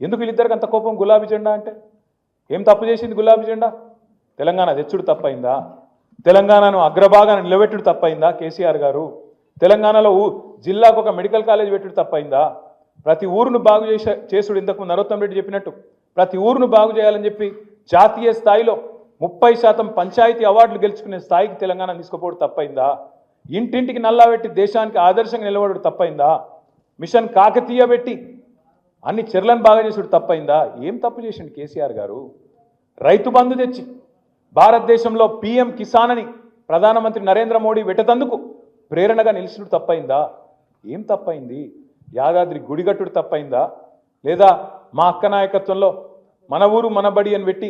ఎందుకు వీళ్ళిద్దరికి అంత కోపం గులాబీ జెండా అంటే? ఏం తప్పు చేసింది గులాబీ జెండా? తెలంగాణ తెచ్చుడు తప్పైందా? తెలంగాణను అగ్రభాగాన నిలబెట్టుడు తప్పైందా కేసీఆర్ గారు? తెలంగాణలో జిల్లాకు ఒక మెడికల్ కాలేజ్ పెట్టుడు తప్పైందా? ప్రతి ఊరును బాగు చేసుడు ఇంతకు నరోత్తం రెడ్డి చెప్పినట్టు ప్రతి ఊరును బాగు చేయాలని చెప్పి జాతీయ స్థాయిలో 30% పంచాయతీ అవార్డులు గెలుచుకునే స్థాయికి తెలంగాణ తీసుకుపోవడం తప్పైందా? ఇంటింటికి నల్లా పెట్టి దేశానికి ఆదర్శంగా నిలబడడం తప్పైందా? మిషన్ కాకతీయ పెట్టి అన్ని చెర్లను బాగా చేసుడు తప్పైందా? ఏం తప్పు చేసిండు కేసీఆర్ గారు? రైతు బంధు తెచ్చి భారతదేశంలో పీఎం కిసాన్ అని ప్రధానమంత్రి నరేంద్ర మోడీ వెటతందుకు ప్రేరణగా నిలిచుడు తప్పైందా? ఏం తప్పైంది? యాదాద్రి గుడిగట్టుడు తప్పైందా? లేదా మా అక్క నాయకత్వంలో మన ఊరు మన బడి అని పెట్టి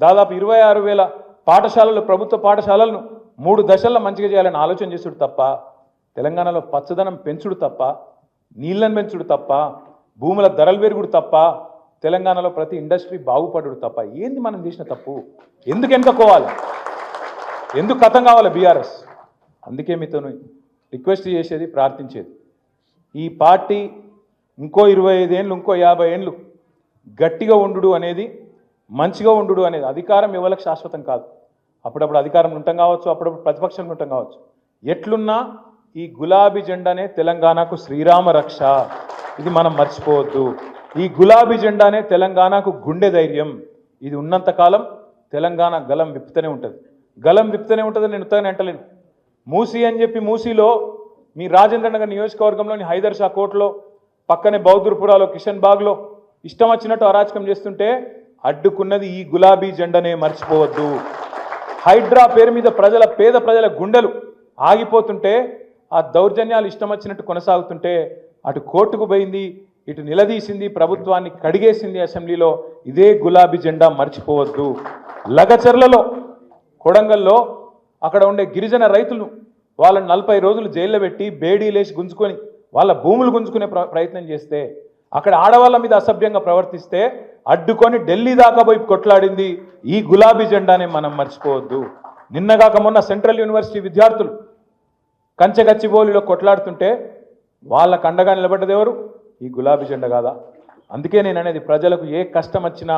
దాదాపు 26,000 పాఠశాలలు ప్రభుత్వ పాఠశాలలను 3 దశల్లో మంచిగా చేయాలని ఆలోచన చేసుడు తప్ప, తెలంగాణలో పచ్చదనం పెంచుడు తప్ప, నీళ్ళను పెంచుడు తప్ప, భూముల ధరలు పెరుగుడు తప్ప, తెలంగాణలో ప్రతి ఇండస్ట్రీ బాగుపడుడు తప్ప ఏంది మనం చేసిన తప్పు? ఎందుకు వెనుకపోవాలి? ఎందుకు కథం కావాలి బీఆర్ఎస్? అందుకే మీతో రిక్వెస్ట్ చేసేది, ప్రార్థించేది, ఈ పార్టీ ఇంకో 25 ఏళ్ళు ఇంకో 50 ఏళ్ళు గట్టిగా ఉండు అనేది, మంచిగా ఉండు అనేది. అధికారం ఎవరికి శాశ్వతం కాదు. అప్పుడప్పుడు అధికారం ఉంటాం కావచ్చు, అప్పుడప్పుడు ప్రతిపక్షంలో ఉంటాం కావచ్చు. ఎట్లున్నా ఈ గులాబీ జెండానే తెలంగాణకు శ్రీరామ రక్ష. ఇది మనం మర్చిపోవద్దు. ఈ గులాబీ జెండానే తెలంగాణకు గుండె ధైర్యం. ఇది ఉన్నంతకాలం తెలంగాణ గలం విప్పుతూనే ఉంటుంది. గలం విప్పుతూనే ఉంటుంది. నేను ఉత్తగానే అంటలేను. మూసీ అని చెప్పి మూసీలో మీ రాజేంద్ర నగర్ నియోజకవర్గంలోని హైదర్ షా కోట్లో పక్కనే బౌద్ధుర్పురాలో కిషన్ బాగ్లో ఇష్టం వచ్చినట్టు అరాచకం చేస్తుంటే అడ్డుకున్నది ఈ గులాబీ జెండానే, మర్చిపోవద్దు. హైడ్రా పేరు మీద పేద ప్రజల గుండెలు ఆగిపోతుంటే, ఆ దౌర్జన్యాలు ఇష్టం వచ్చినట్టు కొనసాగుతుంటే అటు కోర్టుకు పోయింది, ఇటు నిలదీసింది, ప్రభుత్వాన్ని కడిగేసింది అసెంబ్లీలో. ఇదే గులాబీ జెండా, మర్చిపోవద్దు. లగచర్లలో కొడంగల్లో అక్కడ ఉండే గిరిజన రైతులు వాళ్ళని 40 రోజులు జైల్లో పెట్టి బేడీలేసి గుంజుకొని వాళ్ళ భూములు గుంజుకునే ప్రయత్నం చేస్తే, అక్కడ ఆడవాళ్ళ మీద అసభ్యంగా ప్రవర్తిస్తే అడ్డుకొని ఢిల్లీ దాకా పోయి కొట్లాడింది ఈ గులాబీ జెండానే, మనం మర్చిపోవద్దు. నిన్నగాక మొన్న సెంట్రల్ యూనివర్సిటీ విద్యార్థులు కంచెగచ్చిబౌలిలో కొట్లాడుతుంటే వాళ్ళకు అండగా నిలబడ్డది ఎవరు? ఈ గులాబీ జెండా కాదా? అందుకే నేను అనేది, ప్రజలకు ఏ కష్టం వచ్చినా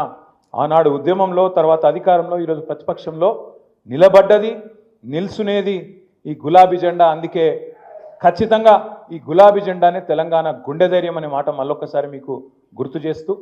ఆనాడు ఉద్యమంలో, తర్వాత అధికారంలో, ఈరోజు ప్రతిపక్షంలో నిలబడ్డది, నిల్చునేది ఈ గులాబీ జెండా. అందుకే ఖచ్చితంగా ఈ గులాబీ జెండానే తెలంగాణ గుండె ధైర్యం అనే మాట మళ్ళొక్కసారి మీకు గుర్తు చేస్తూ